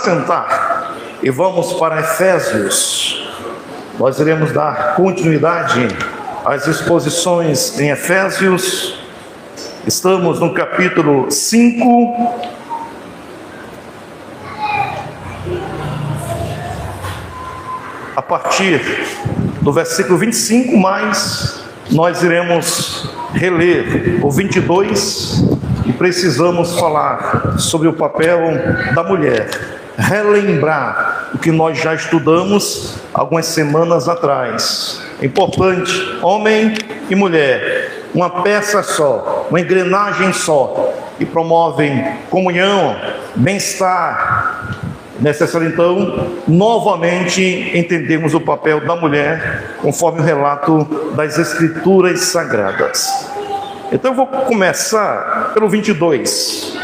assentar e vamos para Efésios. Nós iremos dar continuidade às exposições em Efésios. Estamos no capítulo 5. A partir do versículo 25, mas nós iremos reler o 22 e precisamos falar sobre o papel da mulher, relembrar o que nós já estudamos algumas semanas atrás. É importante, homem e mulher, uma peça só, uma engrenagem só, que promovem comunhão, bem-estar. Necessário então, novamente, entendermos o papel da mulher, conforme o relato das Escrituras Sagradas. Então eu vou começar pelo 22.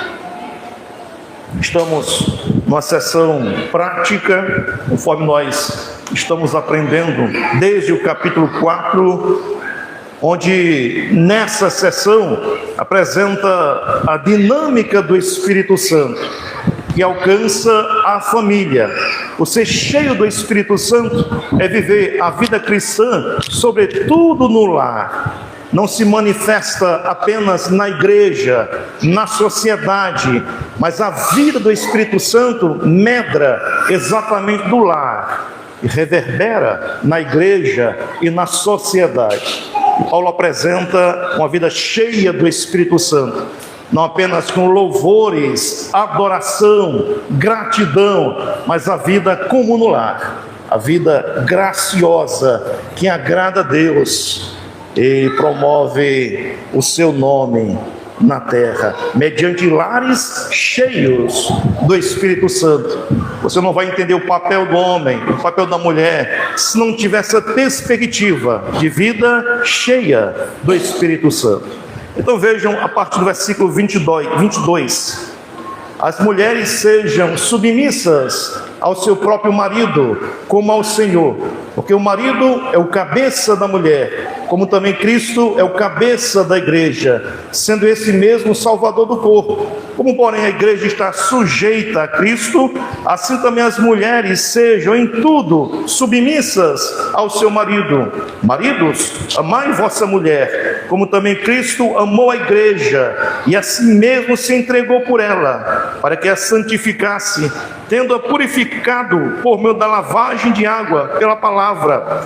Estamos numa sessão prática, conforme nós estamos aprendendo desde o capítulo 4, onde nessa sessão apresenta a dinâmica do Espírito Santo, que alcança a família. O ser cheio do Espírito Santo é viver a vida cristã, sobretudo no lar. Não se manifesta apenas na igreja, na sociedade, mas a vida do Espírito Santo medra exatamente do lar e reverbera na igreja e na sociedade. Paulo apresenta uma vida cheia do Espírito Santo, não apenas com louvores, adoração, gratidão, mas a vida como no lar, a vida graciosa que agrada a Deus e promove o seu nome na terra, mediante lares cheios do Espírito Santo. Você não vai entender o papel do homem, o papel da mulher, se não tiver essa perspectiva de vida cheia do Espírito Santo. Então vejam a partir do versículo 22. As mulheres sejam submissas ao seu próprio marido, como ao Senhor, porque o marido é o cabeça da mulher, como também Cristo é o cabeça da igreja, sendo esse mesmo o Salvador do corpo. Como, porém, a igreja está sujeita a Cristo, assim também as mulheres sejam em tudo submissas ao seu marido. Maridos, amai vossa mulher, como também Cristo amou a igreja, e assim mesmo se entregou por ela, para que a santificasse, tendo-a purificado por meio da lavagem de água pela palavra,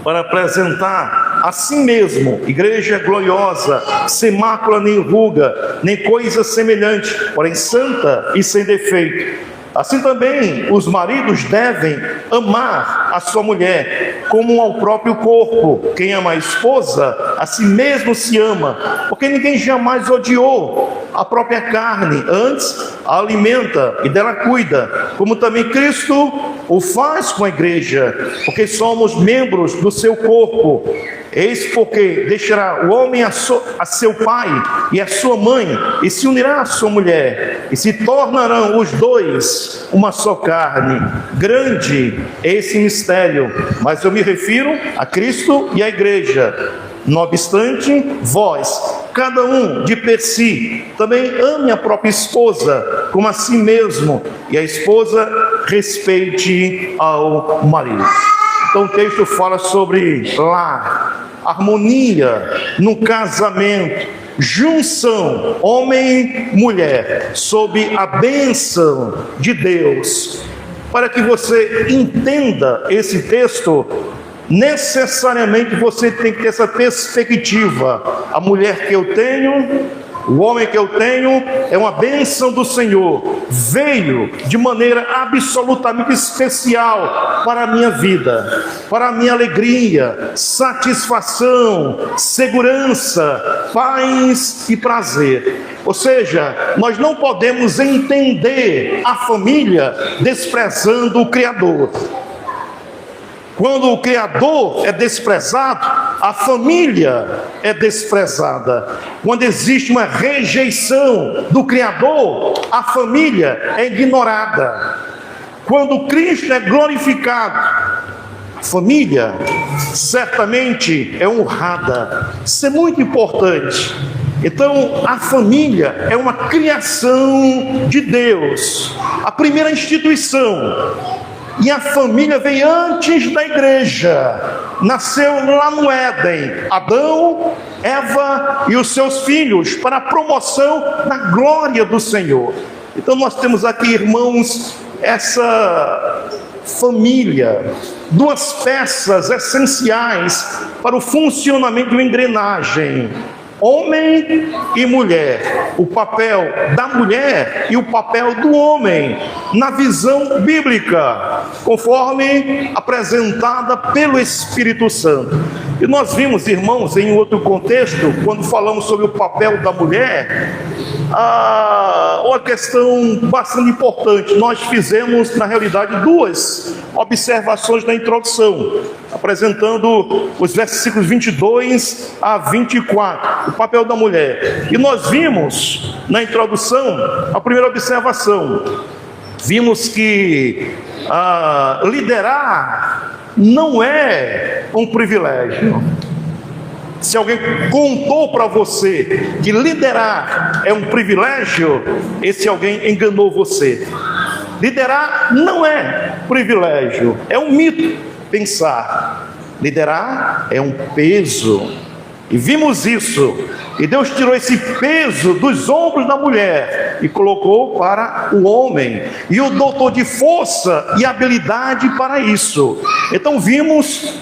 para apresentar a si mesmo igreja gloriosa, sem mácula nem ruga, nem coisa semelhante, porém santa e sem defeito. Assim também os maridos devem amar a sua mulher como ao próprio corpo. Quem ama a esposa, a si mesmo se ama, porque ninguém jamais odiou a própria carne, antes a alimenta e dela cuida, como também Cristo o faz com a igreja, porque somos membros do seu corpo. Eis porque deixará o homem a seu pai e a sua mãe, e se unirá à sua mulher, e se tornarão os dois uma só carne. Grande é esse mistério, mas eu me refiro a Cristo e à igreja. Não obstante, vós, cada um de per si, também ame a própria esposa como a si mesmo, e a esposa respeite ao marido. Então o texto fala sobre lar, harmonia no casamento, junção homem e mulher, sob a bênção de Deus. Para que você entenda esse texto, necessariamente você tem que ter essa perspectiva. A mulher que eu tenho, o homem que eu tenho, é uma bênção do Senhor, veio de maneira absolutamente especial para a minha vida, para a minha alegria, satisfação, segurança, paz e prazer. Ou seja, nós não podemos entender a família desprezando o Criador. Quando o Criador é desprezado, a família é desprezada. Quando existe uma rejeição do Criador, a família é ignorada. Quando Cristo é glorificado, a família certamente é honrada. Isso é muito importante. Então, a família é uma criação de Deus, a primeira instituição. E a família veio antes da igreja, nasceu lá no Éden, Adão, Eva e os seus filhos, para a promoção da glória do Senhor. Então nós temos aqui, irmãos, essa família, duas peças essenciais para o funcionamento de uma engrenagem: homem e mulher, o papel da mulher e o papel do homem, na visão bíblica, conforme apresentada pelo Espírito Santo. E nós vimos, irmãos, em outro contexto, quando falamos sobre o papel da mulher, uma questão bastante importante. Nós fizemos, na realidade, duas observações na introdução, apresentando os versículos 22 a 24, o papel da mulher. E nós vimos, na introdução, a primeira observação. Vimos que liderar não é um privilégio. Se alguém contou para você que liderar é um privilégio, esse alguém enganou você. Liderar não é privilégio, é um mito pensar. Liderar é um peso. E vimos isso. E Deus tirou esse peso dos ombros da mulher e colocou para o homem. E o dotou de força e habilidade para isso. Então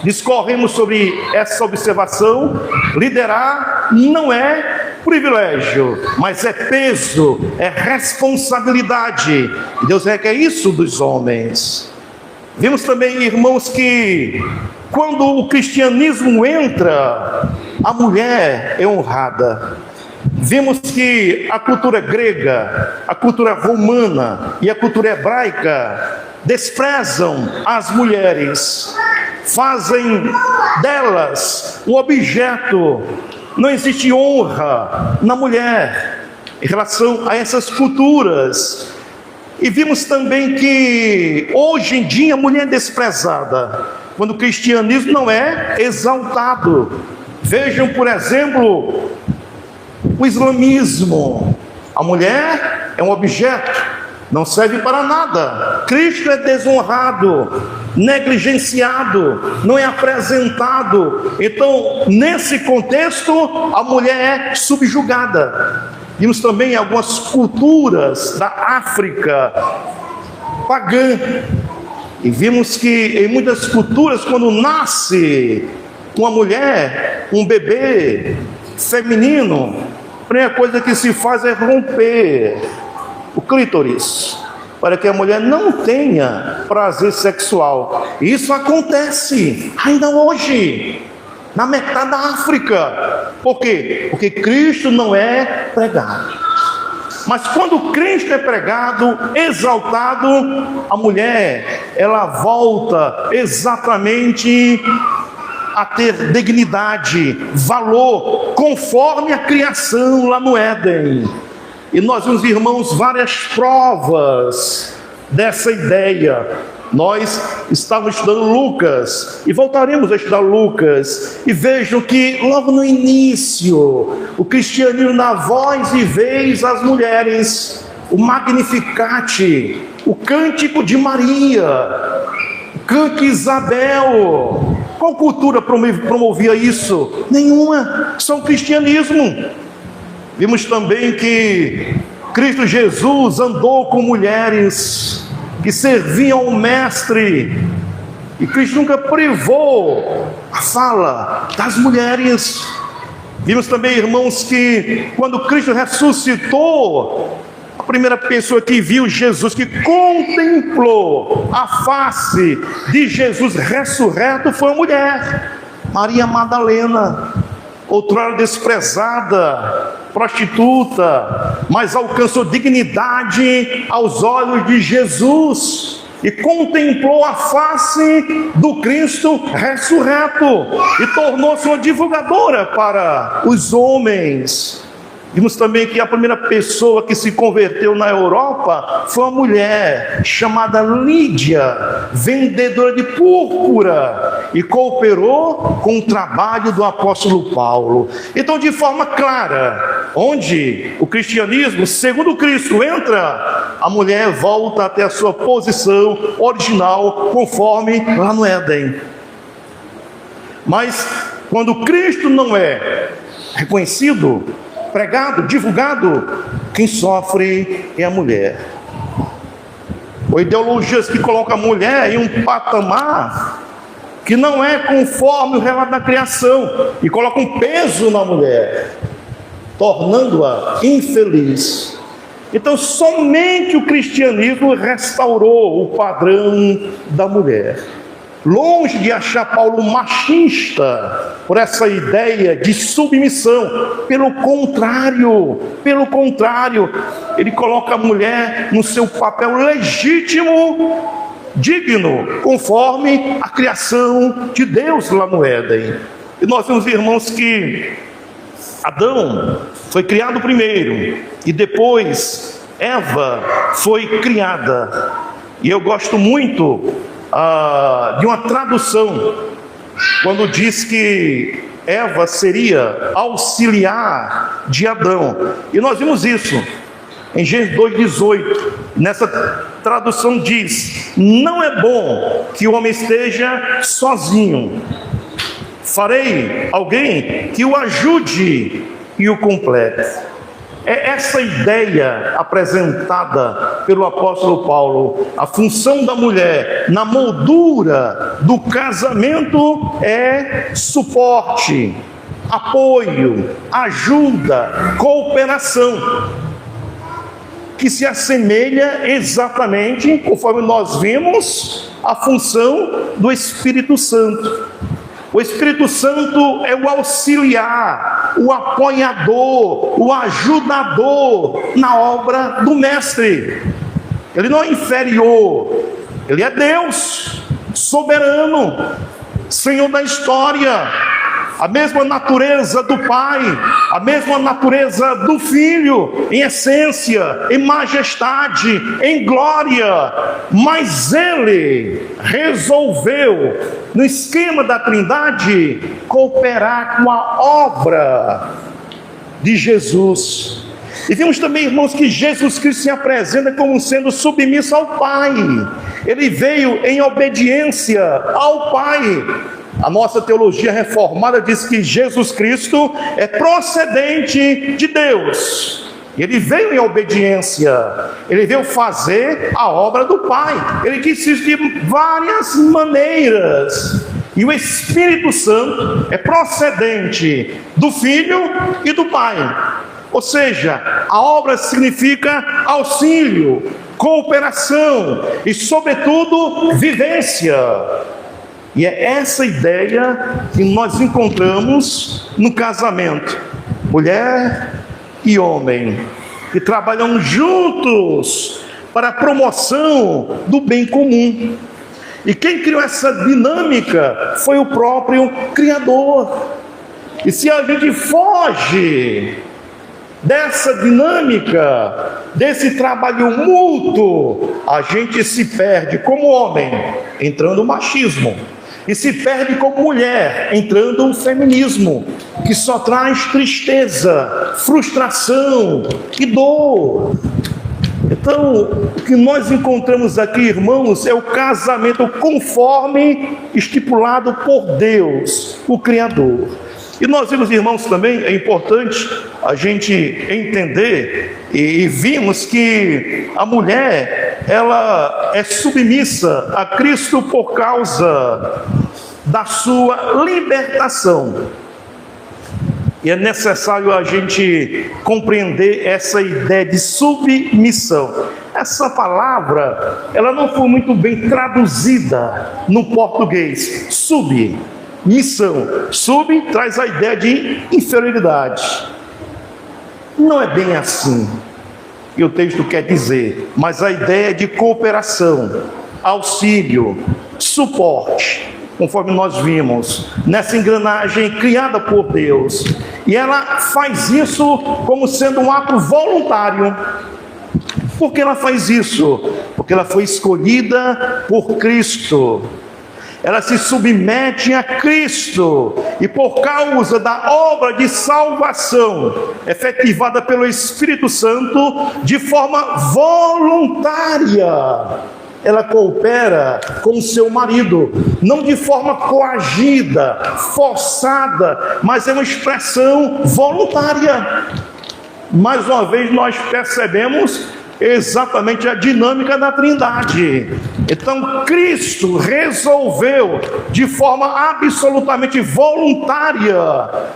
discorremos sobre essa observação. Liderar não é privilégio, mas é peso, é responsabilidade. E Deus requer isso dos homens. Vimos também, irmãos, que quando o cristianismo entra, a mulher é honrada. Vimos que a cultura grega, a cultura romana e a cultura hebraica desprezam as mulheres, fazem delas um objeto. Não existe honra na mulher em relação a essas culturas. E vimos também que hoje em dia a mulher é desprezada, quando o cristianismo não é exaltado. Vejam, por exemplo, o islamismo. A mulher é um objeto, não serve para nada. Cristo é desonrado, negligenciado, não é apresentado. Então, nesse contexto, a mulher é subjugada. Vimos também algumas culturas da África pagã. E vimos que em muitas culturas, quando nasce uma mulher, um bebê feminino, a primeira coisa que se faz é romper o clítoris, para que a mulher não tenha prazer sexual. E isso acontece ainda hoje, na metade da África. Por quê? Porque Cristo não é pregado. Mas quando Cristo é pregado, exaltado, a mulher, ela volta exatamente a ter dignidade, valor, conforme a criação lá no Éden. E nós vimos, irmãos, várias provas dessa ideia. Nós estávamos estudando Lucas e voltaremos a estudar Lucas. E vejam que logo no início, o cristianismo dá voz e vez às mulheres, o Magnificat, o Cântico de Maria, o Cântico Isabel. Qual cultura promovia isso? Nenhuma, só o cristianismo. Vimos também que Cristo Jesus andou com mulheres que serviam ao mestre, e Cristo nunca privou a fala das mulheres. Vimos também, irmãos, que quando Cristo ressuscitou, a primeira pessoa que viu Jesus, que contemplou a face de Jesus ressurreto, foi a mulher, Maria Madalena, outrora desprezada, prostituta, mas alcançou dignidade aos olhos de Jesus e contemplou a face do Cristo ressurreto e tornou-se uma divulgadora para os homens. Vimos também que a primeira pessoa que se converteu na Europa foi uma mulher chamada Lídia, vendedora de púrpura, e cooperou com o trabalho do apóstolo Paulo. Então, de forma clara, onde o cristianismo, segundo Cristo, entra, a mulher volta até a sua posição original, conforme lá no Éden. Mas quando Cristo não é reconhecido, pregado, divulgado, quem sofre é a mulher. Ou ideologias que colocam a mulher em um patamar que não é conforme o relato da criação, e colocam um peso na mulher, tornando-a infeliz. Então, somente o cristianismo restaurou o padrão da mulher. Longe de achar Paulo machista por essa ideia de submissão, pelo contrário, ele coloca a mulher no seu papel legítimo, digno, conforme a criação de Deus lá no Éden. E nós vemos, irmãos, que Adão foi criado primeiro e depois Eva foi criada. E eu gosto muito de uma tradução, quando diz que Eva seria auxiliar de Adão. E nós vimos isso em Gênesis 2,18. Nessa tradução diz: não é bom que o homem esteja sozinho, farei alguém que o ajude e o complete. É essa ideia apresentada pelo apóstolo Paulo. A função da mulher na moldura do casamento é suporte, apoio, ajuda, cooperação, que se assemelha exatamente, conforme nós vimos, à função do Espírito Santo. O Espírito Santo é o auxiliar, o apoiador, o ajudador na obra do Mestre. Ele não é inferior, ele é Deus, soberano, Senhor da história, a mesma natureza do Pai, a mesma natureza do Filho, em essência, em majestade, em glória. Mas Ele resolveu, no esquema da Trindade, cooperar com a obra de Jesus. E vimos também, irmãos, que Jesus Cristo se apresenta como sendo submisso ao Pai. Ele veio em obediência ao Pai. A nossa teologia reformada diz que Jesus Cristo é procedente de Deus. Ele veio em obediência, ele veio fazer a obra do Pai. Ele quis isso de várias maneiras. E o Espírito Santo é procedente do Filho e do Pai. Ou seja, a obra significa auxílio, cooperação e, sobretudo, vivência. E é essa ideia que nós encontramos no casamento. Mulher e homem, que trabalham juntos para a promoção do bem comum. E quem criou essa dinâmica foi o próprio Criador. E se a gente foge dessa dinâmica, desse trabalho mútuo, a gente se perde como homem, entrando no machismo, e se perde como mulher, entrando no feminismo, que só traz tristeza, frustração e dor. Então, o que nós encontramos aqui, irmãos, é o casamento conforme estipulado por Deus, o Criador. E nós vimos, irmãos, também é importante a gente entender, e vimos que a mulher, ela é submissa a Cristo por causa da sua libertação. E é necessário a gente compreender essa ideia de submissão. Essa palavra, ela não foi muito bem traduzida no português. Submissão. Sub traz a ideia de inferioridade. Não é bem assim que o texto quer dizer, mas a ideia de cooperação, auxílio, suporte. conforme nós vimos, nessa engrenagem criada por Deus. E ela faz isso como sendo um ato voluntário. Por que ela faz isso? Porque ela foi escolhida por Cristo. Ela se submete a Cristo, e por causa da obra de salvação efetivada pelo Espírito Santo, de forma voluntária, ela coopera com o seu marido, não de forma coagida, forçada, mas é uma expressão voluntária. Mais uma vez nós percebemos exatamente a dinâmica da Trindade. Então Cristo resolveu de forma absolutamente voluntária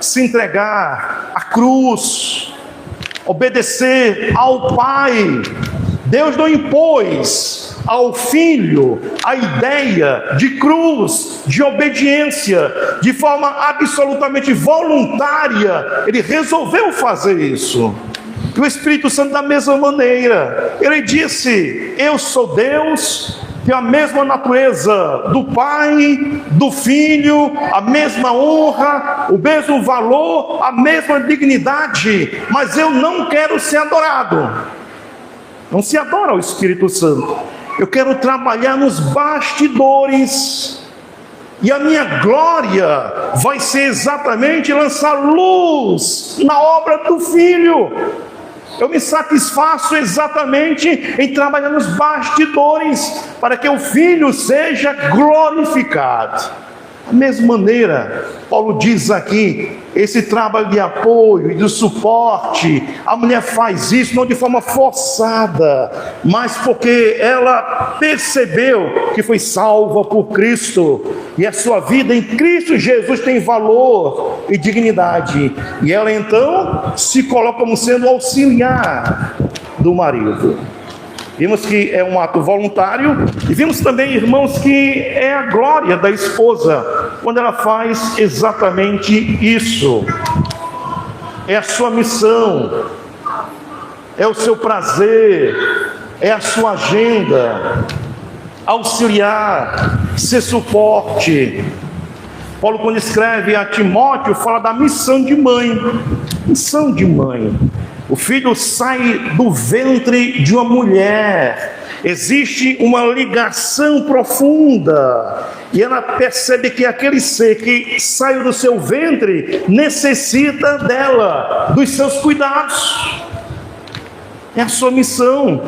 se entregar à cruz, obedecer ao Pai. Deus não impôs ao Filho a ideia de cruz, de obediência, de forma absolutamente voluntária. Ele resolveu fazer isso. E o Espírito Santo da mesma maneira, ele disse: eu sou Deus, tenho a mesma natureza do Pai, do Filho, a mesma honra, o mesmo valor, a mesma dignidade, mas eu não quero ser adorado. Não se adora o Espírito Santo. Eu quero trabalhar nos bastidores, e a minha glória vai ser exatamente lançar luz na obra do Filho. Eu me satisfaço exatamente em trabalhar nos bastidores, para que o Filho seja glorificado. Da mesma maneira, Paulo diz aqui, esse trabalho de apoio e de suporte, a mulher faz isso não de forma forçada, mas porque ela percebeu que foi salva por Cristo, e a sua vida em Cristo Jesus tem valor e dignidade, e ela então se coloca como sendo auxiliar do marido. Vimos que é um ato voluntário, e vimos também, irmãos, que é a glória da esposa, quando ela faz exatamente isso. É a sua missão, é o seu prazer, é a sua agenda, auxiliar, ser suporte. Paulo, quando escreve a Timóteo, fala da missão de mãe. Missão de mãe. O filho sai do ventre de uma mulher. Existe uma ligação profunda, e ela percebe que aquele ser que saiu do seu ventre necessita dela, dos seus cuidados. É a sua missão,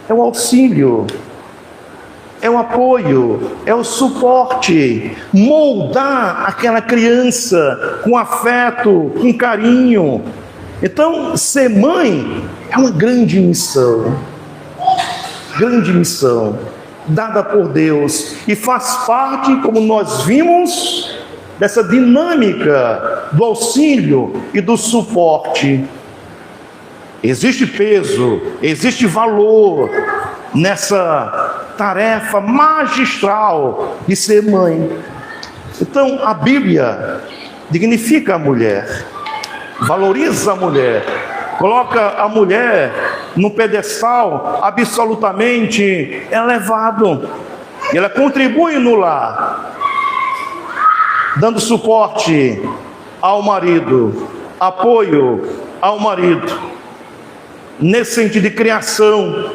é o auxílio, é o apoio, é o suporte, moldar aquela criança com afeto, com carinho. Então, ser mãe é uma grande missão, dada por Deus, e faz parte, como nós vimos, dessa dinâmica do auxílio e do suporte. Existe peso, existe valor nessa tarefa magistral de ser mãe. Então, a Bíblia dignifica a mulher, valoriza a mulher, coloca a mulher no pedestal absolutamente elevado, e ela contribui no lar, dando suporte ao marido, apoio ao marido, nesse sentido de criação.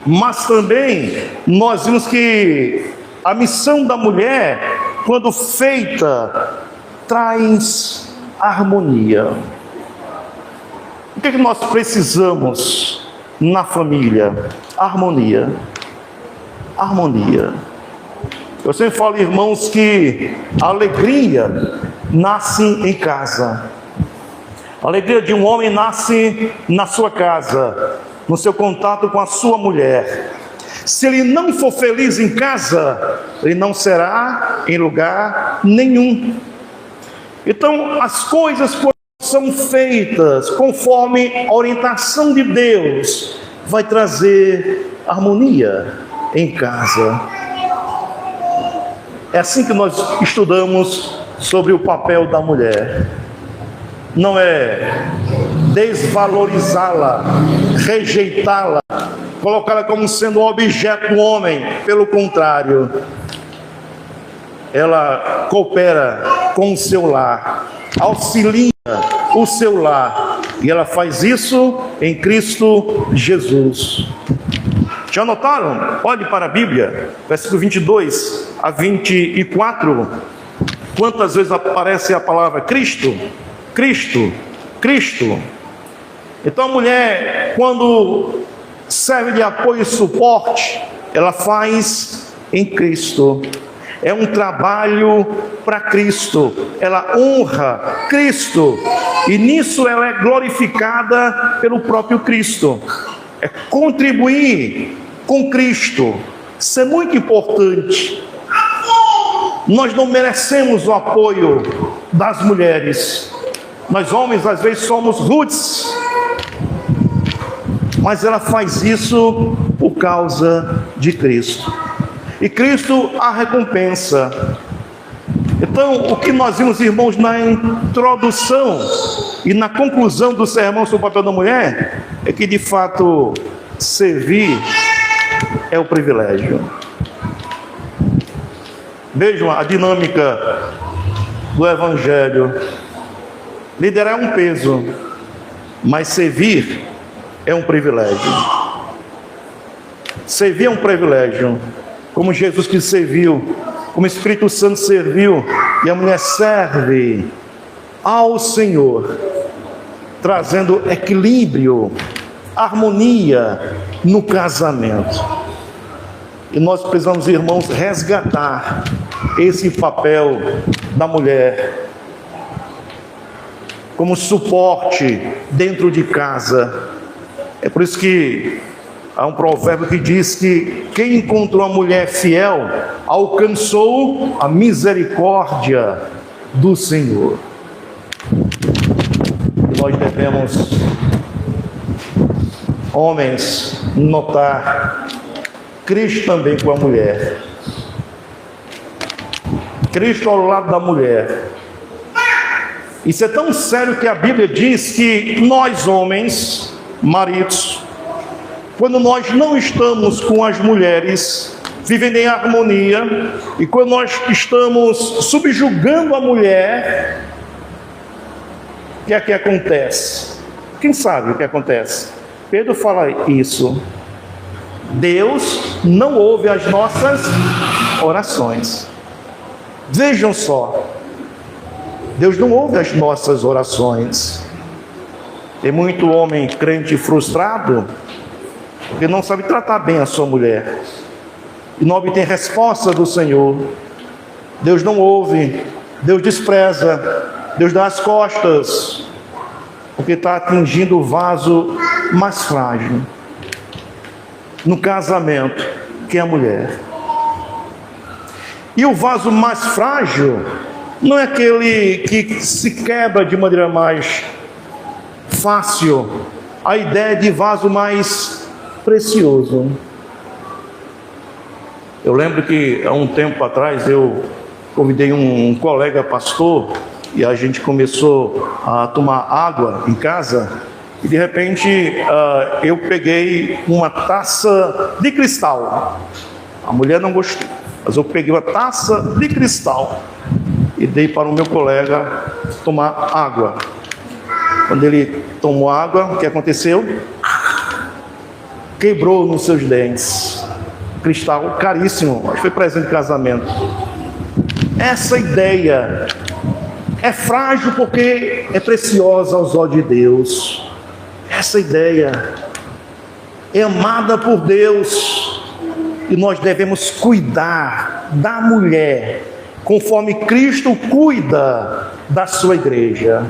Mas também nós vimos que a missão da mulher, quando feita, traz harmonia. O que nós precisamos na família? Harmonia. Harmonia. Eu sempre falo, irmãos, que a alegria nasce em casa. A alegria de um homem nasce na sua casa, no seu contato com a sua mulher. Se ele não for feliz em casa, ele não será em lugar nenhum. Então, as coisas, quando são feitas conforme a orientação de Deus, vai trazer harmonia em casa. É assim que nós estudamos sobre o papel da mulher. Não é desvalorizá-la, rejeitá-la, colocá-la como sendo um objeto do homem. Pelo contrário, ela coopera com o seu lar, auxilia o seu lar, e ela faz isso em Cristo Jesus. Já notaram? Olhe para a Bíblia, versículo 22 a 24. Quantas vezes aparece a palavra Cristo? Cristo, Cristo. Então a mulher, quando serve de apoio e suporte, ela faz em Cristo. É um trabalho para Cristo. Ela honra Cristo. E nisso ela é glorificada pelo próprio Cristo. É contribuir com Cristo. Isso é muito importante. Nós não merecemos o apoio das mulheres. Nós homens às vezes somos rudes, mas ela faz isso por causa de Cristo. E Cristo a recompensa. Então, o que nós vimos, irmãos, na introdução e na conclusão do sermão sobre o papel da mulher, é que de fato servir é o privilégio. Vejam a dinâmica do Evangelho. Liderar é um peso, mas servir é um privilégio. Servir é um privilégio, como Jesus que serviu, como o Espírito Santo serviu, e a mulher serve ao Senhor, trazendo equilíbrio, harmonia no casamento. E nós precisamos, irmãos, resgatar esse papel da mulher como suporte dentro de casa. É por isso que há um provérbio que diz que quem encontrou a mulher fiel alcançou a misericórdia do Senhor. E nós devemos, homens, notar Cristo também com a mulher. Cristo ao lado da mulher. Isso é tão sério que a Bíblia diz que nós homens, maridos, quando nós não estamos com as mulheres, vivendo em harmonia, e quando nós estamos subjugando a mulher, o que é que acontece? Quem sabe o que acontece? Pedro fala isso. Deus não ouve as nossas orações. Vejam só, Deus não ouve as nossas orações. Tem muito homem crente frustrado porque não sabe tratar bem a sua mulher e não obtém resposta do Senhor. Deus não ouve, Deus despreza, Deus dá as costas, porque está atingindo o vaso mais frágil no casamento, que é a mulher. E o vaso mais frágil não é aquele que se quebra de maneira mais fácil. A ideia de vaso mais precioso. Eu lembro que há um tempo atrás eu convidei um colega pastor e a gente começou a tomar água em casa. E de repente eu peguei uma taça de cristal. A mulher não gostou, mas eu peguei uma taça de cristal e dei para o meu colega tomar água. Quando ele tomou água, o que aconteceu? Quebrou nos seus dentes. Cristal caríssimo, acho que foi presente de casamento. Essa ideia é frágil porque é preciosa aos olhos de Deus. Essa ideia é amada por Deus e nós devemos cuidar da mulher conforme Cristo cuida da sua igreja.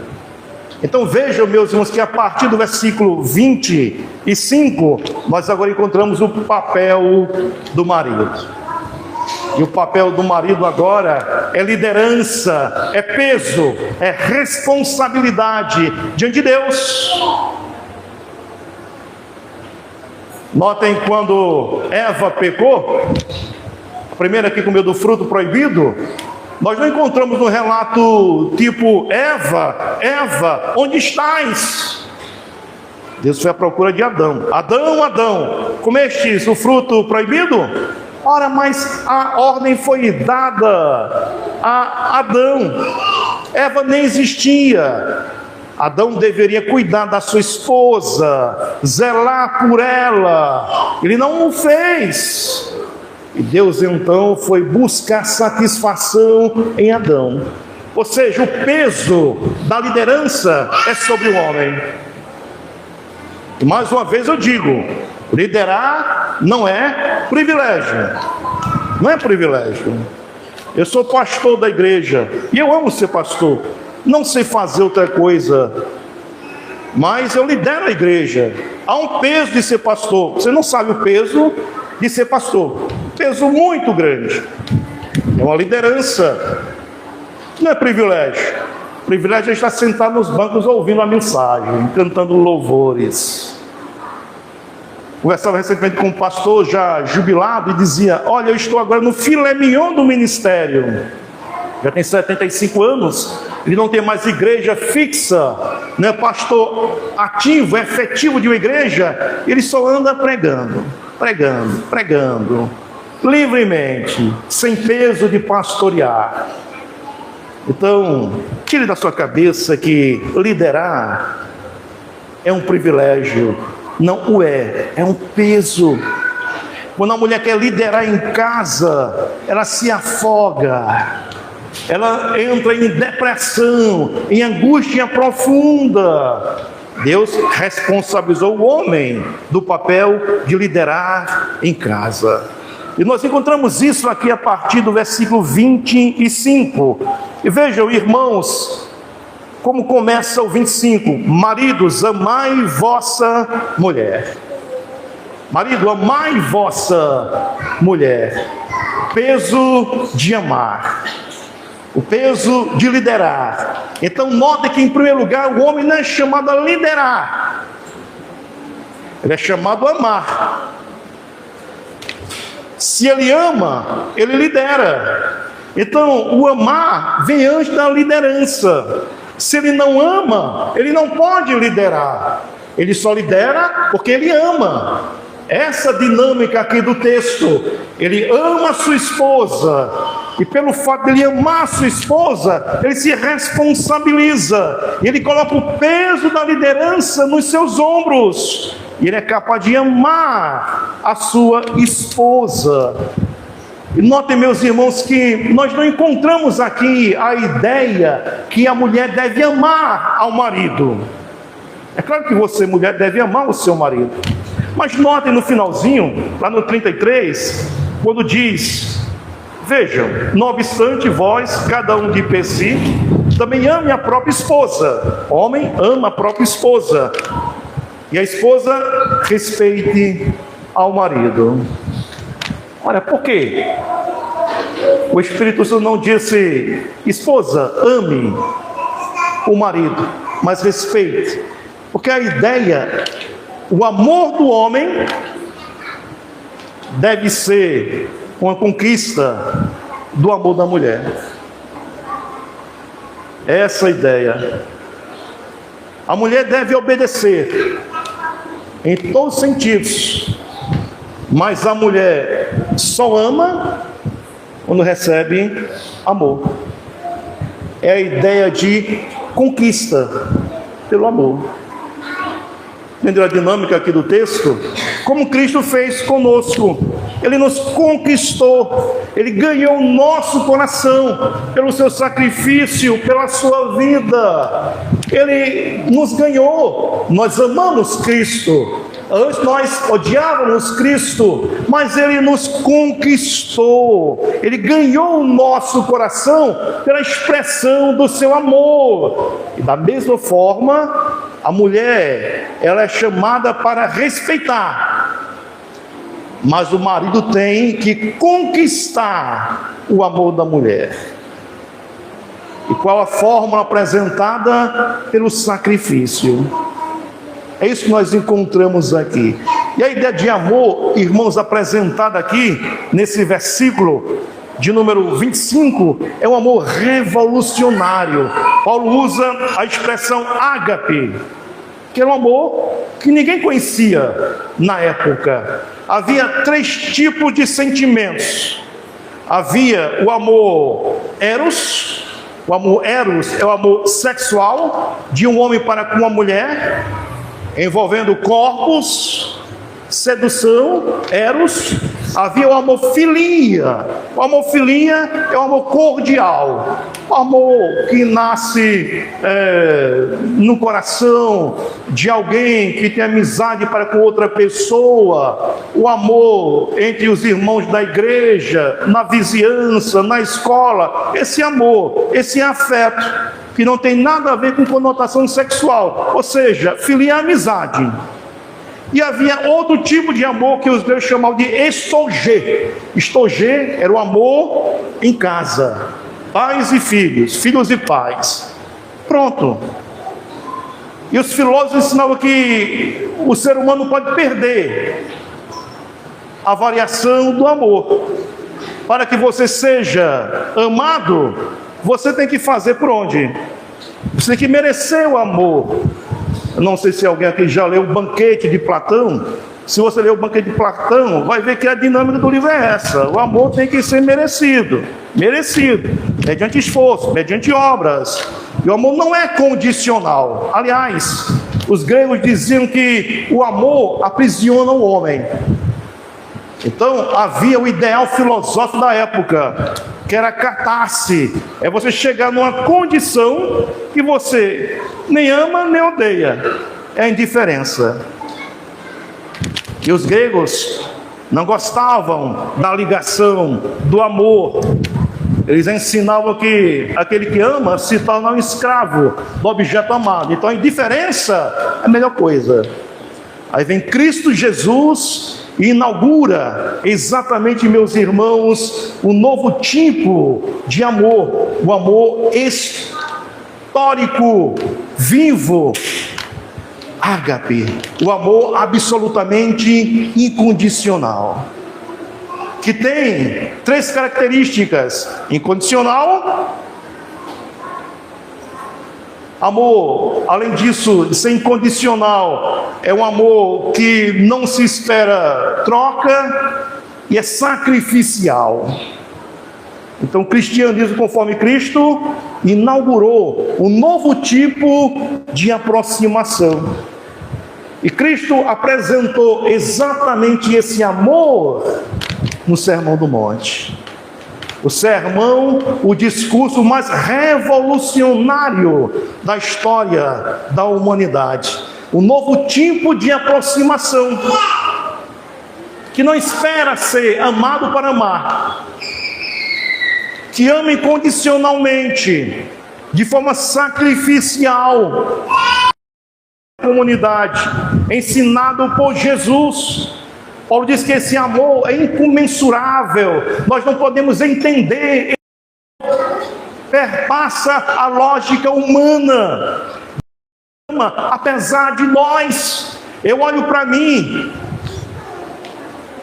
Então vejam, meus irmãos, que a partir do versículo 25, nós agora encontramos o papel do marido. E o papel do marido agora é liderança, é peso, é responsabilidade diante de Deus. Notem quando Eva pecou, a primeira que comeu do fruto proibido, nós não encontramos no relato tipo: Eva, Eva, onde estás? Deus foi à procura de Adão. Adão, Adão, comestes o fruto proibido? Ora, mas a ordem foi dada a Adão. Eva nem existia. Adão deveria cuidar da sua esposa, zelar por ela. Ele não o fez. E Deus então foi buscar satisfação em Adão. Ou seja, o peso da liderança é sobre o homem. E mais uma vez eu digo, liderar não é privilégio. Não é privilégio. Eu sou pastor da igreja e eu amo ser pastor. Não sei fazer outra coisa, mas eu lidero a igreja. Há um peso de ser pastor. Você não sabe o peso de ser pastor. Peso muito grande. É uma liderança. Não é privilégio. Privilégio é estar sentado nos bancos ouvindo a mensagem, cantando louvores. Conversava recentemente com um pastor já jubilado e dizia: olha, eu estou agora no filé mignon do ministério. Já tem 75 anos, ele não tem mais igreja fixa, não é pastor ativo, efetivo de uma igreja, ele só anda pregando, livremente, sem peso de pastorear. Então, tire da sua cabeça que liderar é um privilégio. Não o é, é um peso. Quando a mulher quer liderar em casa, ela se afoga. Ela entra em depressão, em angústia profunda. Deus responsabilizou o homem do papel de liderar em casa. E nós encontramos isso aqui a partir do versículo 25. E vejam, irmãos, como começa o 25. Maridos, amai vossa mulher. Marido, amai vossa mulher. Peso de amar. O peso de liderar. Então note que em primeiro lugar o homem não é chamado a liderar. Ele é chamado a amar. Se ele ama, ele lidera. Então o amar vem antes da liderança. Se ele não ama, ele não pode liderar. Ele só lidera porque ele ama. Essa dinâmica aqui do texto. Ele ama a sua esposa. E pelo fato de ele amar a sua esposa, ele se responsabiliza. Ele coloca o peso da liderança nos seus ombros. E ele é capaz de amar a sua esposa. E notem, meus irmãos, que nós não encontramos aqui a ideia que a mulher deve amar ao marido. É claro que você, mulher, deve amar o seu marido. Mas notem no finalzinho, lá no 33, quando diz: vejam, não obstante vós, cada um de per si, também ame a própria esposa. Homem ama a própria esposa. E a esposa respeite ao marido. Olha, por quê? O Espírito Santo não disse: esposa, ame o marido, mas respeite. Porque a ideia, o amor do homem deve ser uma conquista do amor da mulher. Essa é a ideia. A mulher deve obedecer em todos os sentidos, mas a mulher só ama quando recebe amor. É a ideia de conquista pelo amor. Entendeu a dinâmica aqui do texto? Como Cristo fez conosco. Ele nos conquistou. Ele ganhou o nosso coração pelo seu sacrifício, pela sua vida. Ele nos ganhou. Nós amamos Cristo. Antes nós odiávamos Cristo, mas Ele nos conquistou. Ele ganhou o nosso coração pela expressão do seu amor. E da mesma forma, a mulher, ela é chamada para respeitar, mas o marido tem que conquistar o amor da mulher. E qual a fórmula apresentada? Pelo sacrifício. É isso que nós encontramos aqui. E a ideia de amor, irmãos, apresentada aqui nesse versículo de número 25, é um amor revolucionário. Paulo usa a expressão ágape. que era um amor que ninguém conhecia na época. Havia 3 tipos de sentimentos. Havia o amor eros. O amor eros é o amor sexual de um homem para com uma mulher, envolvendo corpos, sedução, eros. Havia o amor filia. O amor filia é o amor cordial, o amor que nasce no coração de alguém que tem amizade para com outra pessoa, o amor entre os irmãos da igreja, na vizinhança, na escola. Esse amor, esse afeto que não tem nada a ver com conotação sexual, ou seja, filia é amizade. E havia outro tipo de amor que os gregos chamavam de estogê. Estogê era o amor em casa, pais e filhos, filhos e pais. Pronto. E os filósofos ensinavam que o ser humano pode perder a variação do amor. Para que você seja amado, você tem que fazer por onde? Você tem que merecer o amor. Eu não sei se alguém aqui já leu o Banquete de Platão. Se você ler o Banquete de Platão, vai ver que a dinâmica do livro é essa. O amor tem que ser merecido. Merecido. Mediante esforço, mediante obras. E o amor não é condicional. Aliás, os gregos diziam que o amor aprisiona o homem. Então, havia o ideal filosófico da época, que era a catarse. É você chegar numa condição que você nem ama nem odeia. É a indiferença. E os gregos não gostavam da ligação, do amor. Eles ensinavam que aquele que ama se torna um escravo do objeto amado. Então a indiferença é a melhor coisa. Aí vem Cristo Jesus e inaugura exatamente, meus irmãos, um novo tipo de amor, o amor histórico, vivo, ágape, o amor absolutamente incondicional, que tem 3 características: incondicional, amor, além disso, de ser incondicional, é um amor que não se espera troca e é sacrificial. Então, o cristianismo, conforme Cristo, inaugurou um novo tipo de aproximação. E Cristo apresentou exatamente esse amor no Sermão do Monte. O sermão, o discurso mais revolucionário da história da humanidade. Um novo tipo de aproximação, que não espera ser amado para amar, que ama incondicionalmente, de forma sacrificial, a comunidade, ensinado por Jesus. Paulo diz que esse amor é incomensurável, nós não podemos entender, perpassa a lógica humana, apesar de nós. Eu olho para mim,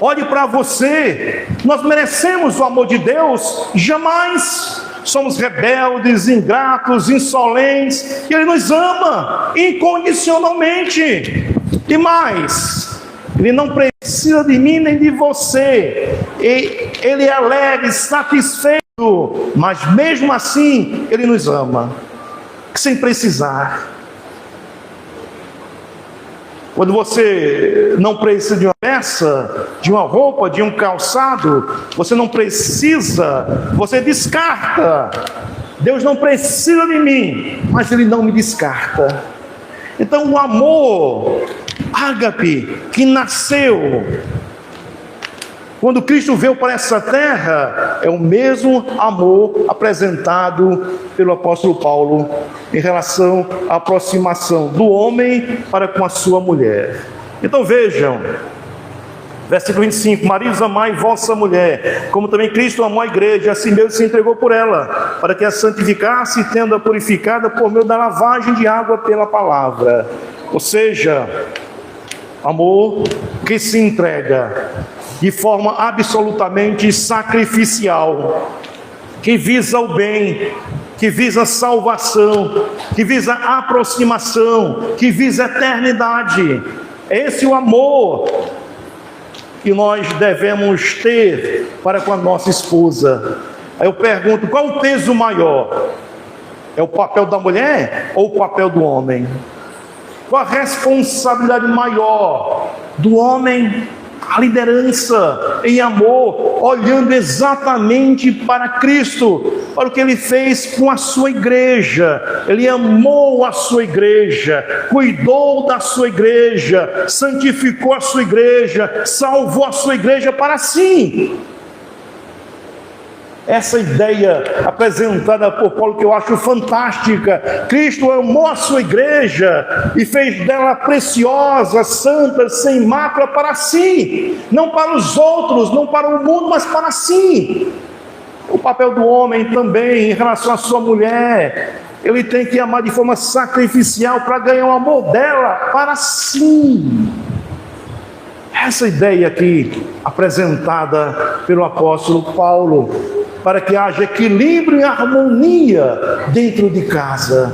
olhe para você, nós merecemos o amor de Deus? Jamais. Somos rebeldes, ingratos, insolentes, e Ele nos ama incondicionalmente. E mais, Ele não precisa de mim nem de você. Ele é alegre, satisfeito, mas mesmo assim Ele nos ama, sem precisar. Quando você não precisa de uma peça, de uma roupa, de um calçado, você não precisa, você descarta. Deus não precisa de mim, mas Ele não me descarta. Então o amor ágape que nasceu quando Cristo veio para essa terra é o mesmo amor apresentado pelo apóstolo Paulo em relação à aproximação do homem para com a sua mulher. Então vejam, versículo 25: maridos, amai vossa mulher, como também Cristo amou a igreja, assim mesmo se entregou por ela, para que a santificasse, tendo-a purificada por meio da lavagem de água pela palavra. Ou seja, amor que se entrega de forma absolutamente sacrificial, que visa o bem, que visa salvação, que visa aproximação, que visa eternidade. É esse o amor que nós devemos ter para com a nossa esposa. Aí eu pergunto, qual o peso maior? É o papel da mulher ou o papel do homem? Qual a responsabilidade maior do homem? A liderança em amor, olhando exatamente para Cristo, para o que Ele fez com a sua igreja. Ele amou a sua igreja, cuidou da sua igreja, santificou a sua igreja, salvou a sua igreja para si. Essa ideia apresentada por Paulo, que eu acho fantástica. Cristo amou a sua igreja e fez dela preciosa, santa, sem mácula para si, não para os outros, não para o mundo, mas para si. O papel do homem também em relação à sua mulher, ele tem que amar de forma sacrificial para ganhar o amor dela para si. Essa ideia aqui apresentada pelo apóstolo Paulo, para que haja equilíbrio e harmonia dentro de casa.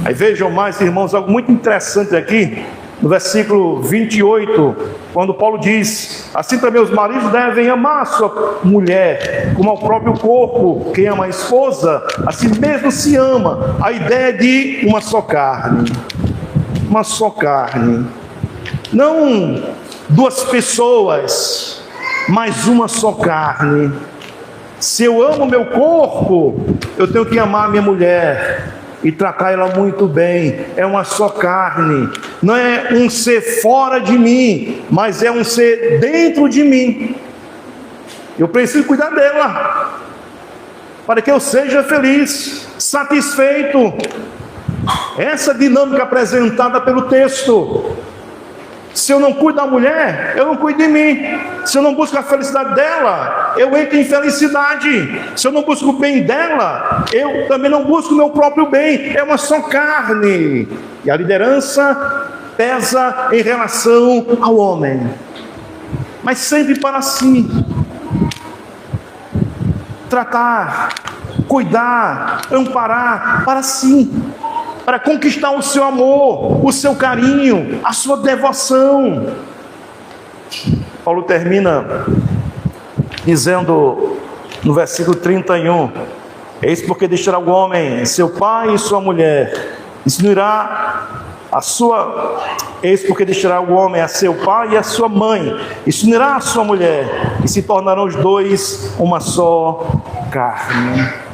Aí vejam mais, irmãos, algo muito interessante aqui, no versículo 28, quando Paulo diz: assim também os maridos devem amar a sua mulher, como ao próprio corpo. Quem ama a esposa, assim mesmo se ama. A ideia de uma só carne. Uma só carne. Não duas pessoas, mas uma só carne. Se eu amo meu corpo, eu tenho que amar minha mulher e tratar ela muito bem. É uma só carne. Não é um ser fora de mim, mas é um ser dentro de mim. Eu preciso cuidar dela, para que eu seja feliz, satisfeito. Essa dinâmica apresentada pelo texto. Se eu não cuido da mulher, eu não cuido de mim. Se eu não busco a felicidade dela, eu entro em infelicidade. Se eu não busco o bem dela, eu também não busco o meu próprio bem. É uma só carne. E a liderança pesa em relação ao homem, mas sempre para si. Tratar, cuidar, amparar para si, para conquistar o seu amor, o seu carinho, a sua devoção. Paulo termina dizendo no versículo 31: eis porque deixará o homem seu pai e sua mulher, e se unirá a sua... eis porque deixará o homem a seu pai e a sua mãe, e se unirá a sua mulher, e se tornarão os dois uma só carne.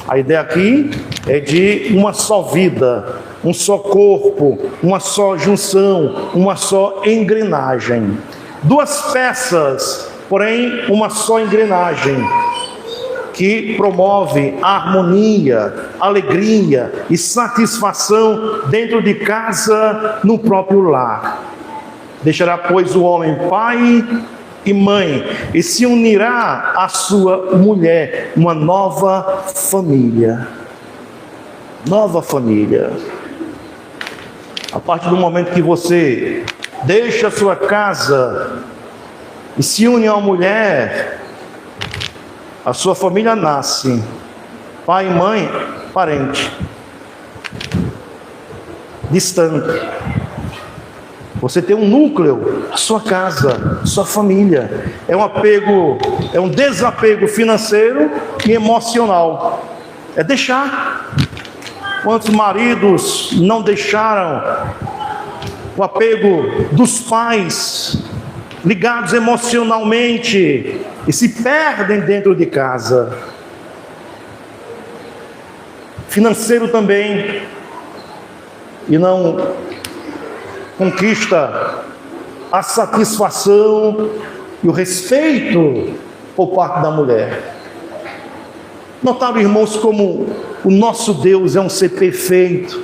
A ideia aqui é de uma só vida, um só corpo, uma só junção, uma só engrenagem. Duas peças, porém uma só engrenagem, que promove harmonia, alegria e satisfação dentro de casa, no próprio lar. Deixará, pois, o homem pai e mãe, e se unirá à sua mulher, uma nova família. Nova família. A partir do momento que você deixa a sua casa e se une a uma mulher, a sua família nasce. Pai e mãe, parente, distante. Você tem um núcleo, a sua casa, a sua família. É um apego, é um desapego financeiro e emocional. É deixar. Quantos maridos não deixaram o apego dos pais, ligados emocionalmente, e se perdem dentro de casa? Financeiro também, e não conquista a satisfação e o respeito por parte da mulher. Notaram, irmãos, como o nosso Deus é um ser perfeito,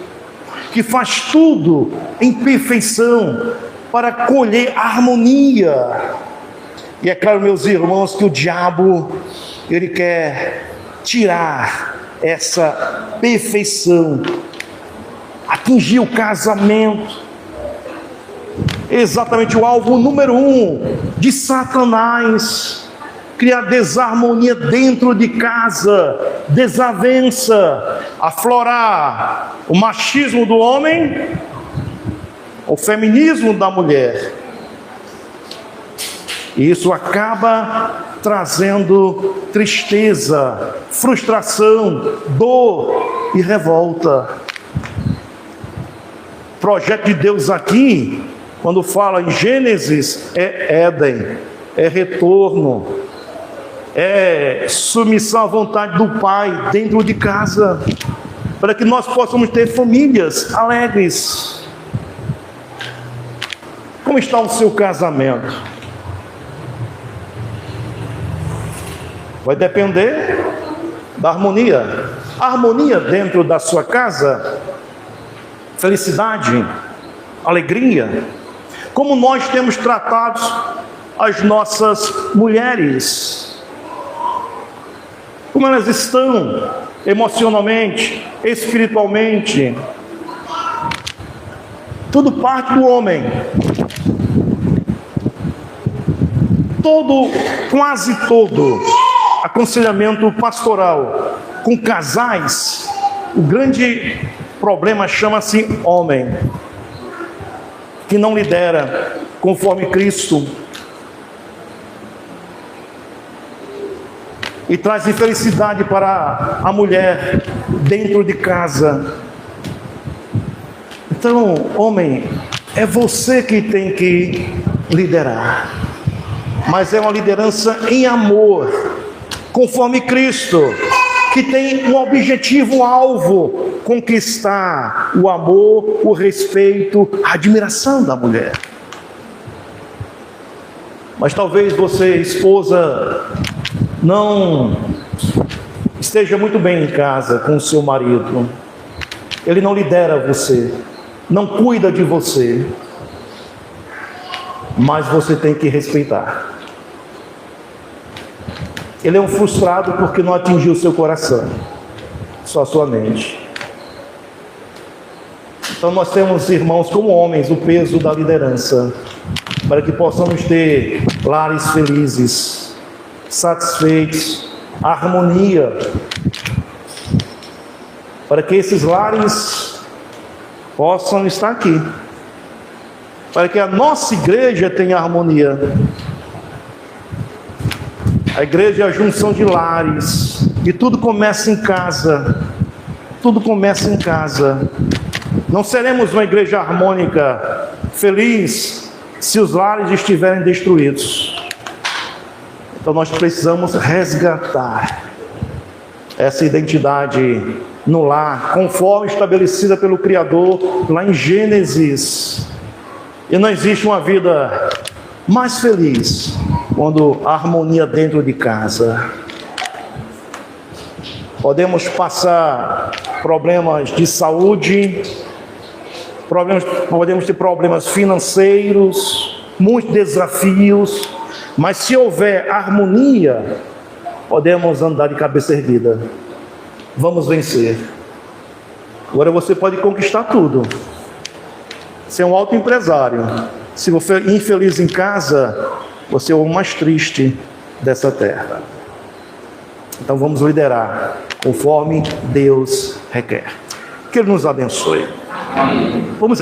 que faz tudo em perfeição para colher a harmonia. E é claro, meus irmãos, que o diabo, ele quer tirar essa perfeição, atingir o casamento. Exatamente o alvo número 1 de Satanás. criar desarmonia dentro de casa, desavença, aflorar o machismo do homem, o feminismo da mulher. E isso acaba trazendo tristeza, frustração, dor e revolta. O projeto de Deus aqui, quando fala em Gênesis, é Éden, é retorno, é submissão à vontade do Pai dentro de casa, para que nós possamos ter famílias alegres. Como está o seu casamento? Vai depender da harmonia. A harmonia dentro da sua casa, felicidade, alegria. Como nós temos tratado as nossas mulheres, como elas estão emocionalmente, espiritualmente. Tudo parte do homem. Quase todo aconselhamento pastoral com casais, o grande problema chama-se homem, que não lidera conforme Cristo e traz infelicidade para a mulher dentro de casa. Então, homem, é você que tem que liderar, mas é uma liderança em amor, conforme Cristo, que tem um objetivo, um alvo: conquistar o amor, o respeito, a admiração da mulher. Mas talvez você, esposa, não esteja muito bem em casa com o seu marido. Ele não lidera você, não cuida de você, mas você tem que respeitar. Ele é um frustrado porque não atingiu seu coração, só sua mente. Então nós temos, irmãos, como homens, o peso da liderança, para que possamos ter lares felizes, satisfeitos, harmonia, para que esses lares possam estar aqui, para que a nossa igreja tenha harmonia. A igreja é a junção de lares, e tudo começa em casa. Tudo começa em casa. Não seremos uma igreja harmônica, feliz, se os lares estiverem destruídos. Então nós precisamos resgatar essa identidade no lar, conforme estabelecida pelo Criador lá em Gênesis. E não existe uma vida mais feliz quando há harmonia dentro de casa. Podemos passar problemas de saúde, podemos ter problemas financeiros, muitos desafios, mas se houver harmonia, podemos andar de cabeça erguida. Vamos vencer. Agora você pode conquistar tudo, ser um autoempresário. Se você é infeliz em casa, você é o mais triste dessa terra. Então vamos liderar conforme Deus requer. Que Ele nos abençoe. Vamos